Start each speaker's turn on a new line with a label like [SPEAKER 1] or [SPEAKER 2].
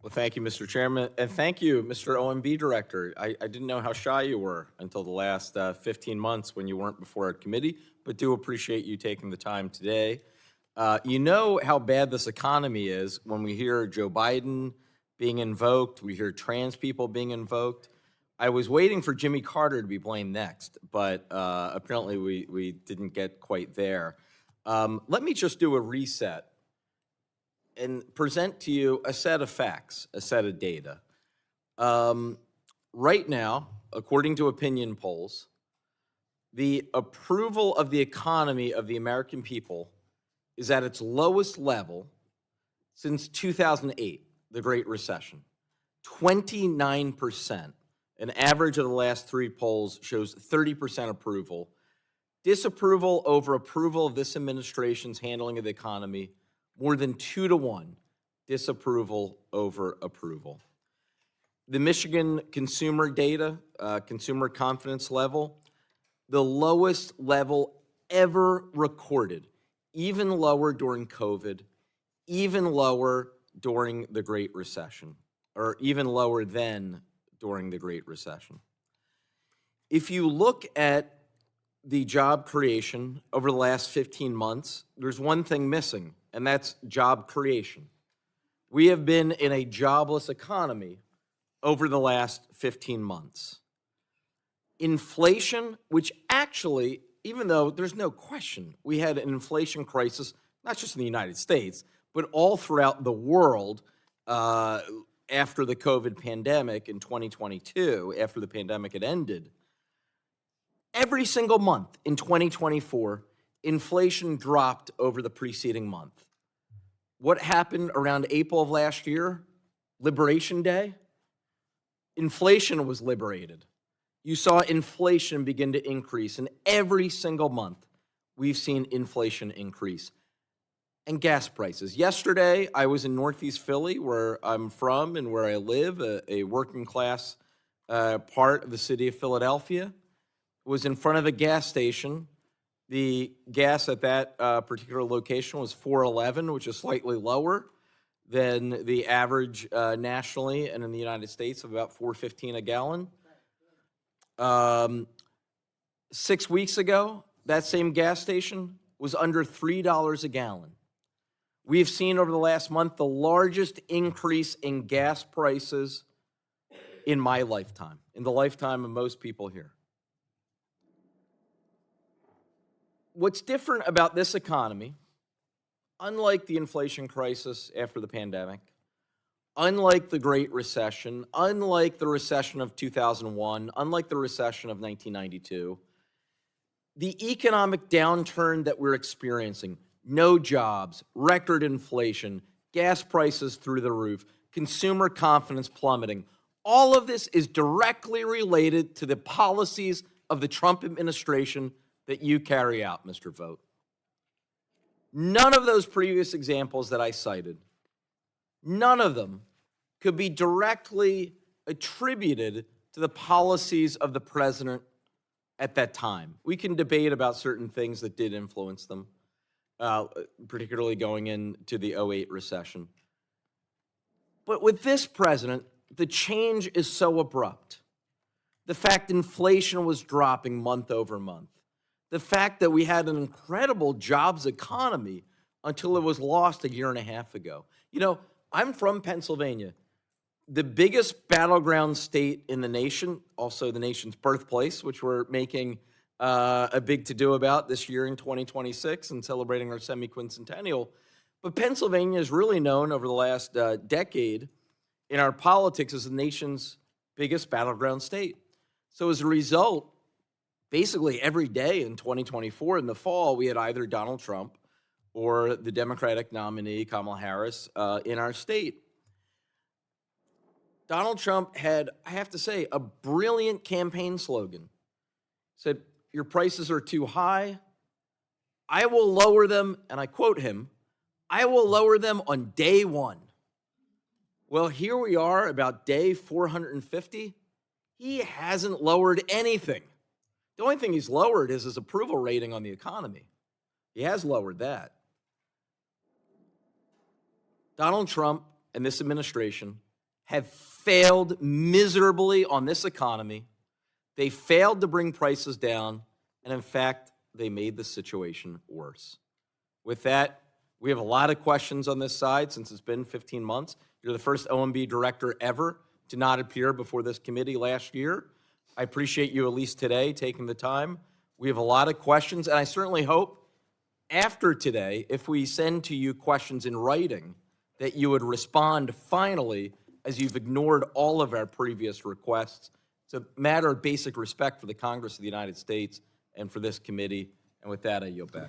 [SPEAKER 1] Well, thank you, Mr. Chairman, and thank you, Mr. OMB Director. I didn't know how shy you were until the last 15 months when you weren't before our committee, but do appreciate you taking the time today. You know how bad this economy is when we hear Joe Biden being invoked, we hear trans people being invoked. I was waiting for Jimmy Carter to be blamed next, but apparently we didn't get quite there. Let me just do a reset and present to you a set of facts, a set of data. Right now, according to opinion polls, the approval of the economy of the American people is at its lowest level since 2008, the Great Recession. 29%. An average of the last three polls shows 30% approval. Disapproval over approval of this administration's handling of the economy, more than 2-to-1 disapproval over approval. The Michigan consumer data, consumer confidence level, the lowest level ever recorded, even lower during COVID, even lower during the Great Recession, or even lower than during the Great Recession. If you look at the job creation over the last 15 months, there's one thing missing, and that's job creation. We have been in a jobless economy over the last 15 months. Inflation, which actually, even though there's no question, we had an inflation crisis, not just in the United States, but all throughout the world after the COVID pandemic in 2022, after the pandemic had ended. Every single month in 2024, inflation dropped over the preceding month. What happened around April of last year? Liberation Day? Inflation was liberated. You saw inflation begin to increase, and every single month we've seen inflation increase. And gas prices. Yesterday, I was in Northeast Philly, where I'm from and where I live, a working class part of the city of Philadelphia. Was in front of a gas station. The gas at that particular location was $4.11, which is slightly lower than the average nationally and in the United States of about $4.15 a gallon. 6 weeks ago, that same gas station was under $3 a gallon. We've seen over the last month the largest increase in gas prices in my lifetime, in the lifetime of most people here. What's different about this economy, unlike the inflation crisis after the pandemic, unlike the Great Recession, unlike the recession of 2001, unlike the recession of 1992, the economic downturn that we're experiencing, no jobs, record inflation, gas prices through the roof, consumer confidence plummeting, all of this is directly related to the policies of the Trump administration that you carry out, Mr. Vought. None of those previous examples that I cited, none of them could be directly attributed to the policies of the president at that time. We can debate about certain things that did influence them, particularly going into the 2008 recession. But with this president, the change is so abrupt. The fact inflation was dropping month over month. The fact that we had an incredible jobs economy until it was lost a year and a half ago. You know, I'm from Pennsylvania, the biggest battleground state in the nation, also the nation's birthplace, which we're making a big to-do about this year in 2026 and celebrating our semi-quincentennial. But Pennsylvania is really known over the last decade in our politics as the nation's biggest battleground state. So as a result, basically every day in 2024 in the fall, we had either Donald Trump or the Democratic nominee, Kamala Harris, in our state. Donald Trump had, I have to say, a brilliant campaign slogan. He said, "Your prices are too high. I will lower them," and I quote him, "I will lower them on day one." Well, here we are about day 450. He hasn't lowered anything. The only thing he's lowered is his approval rating on the economy. He has lowered that. Donald Trump and this administration have failed miserably on this economy. They failed to bring prices down, and in fact, they made the situation worse. With that, we have a lot of questions on this side since it's been 15 months. You're the first OMB director ever to not appear before this committee last year. I appreciate you, at least today, taking the time. We have a lot of questions, and I certainly hope after today, if we send to you questions in writing, that you would respond finally, as you've ignored all of our previous requests. It's a matter of basic respect for the Congress of the United States and for this committee. And with that, I yield back.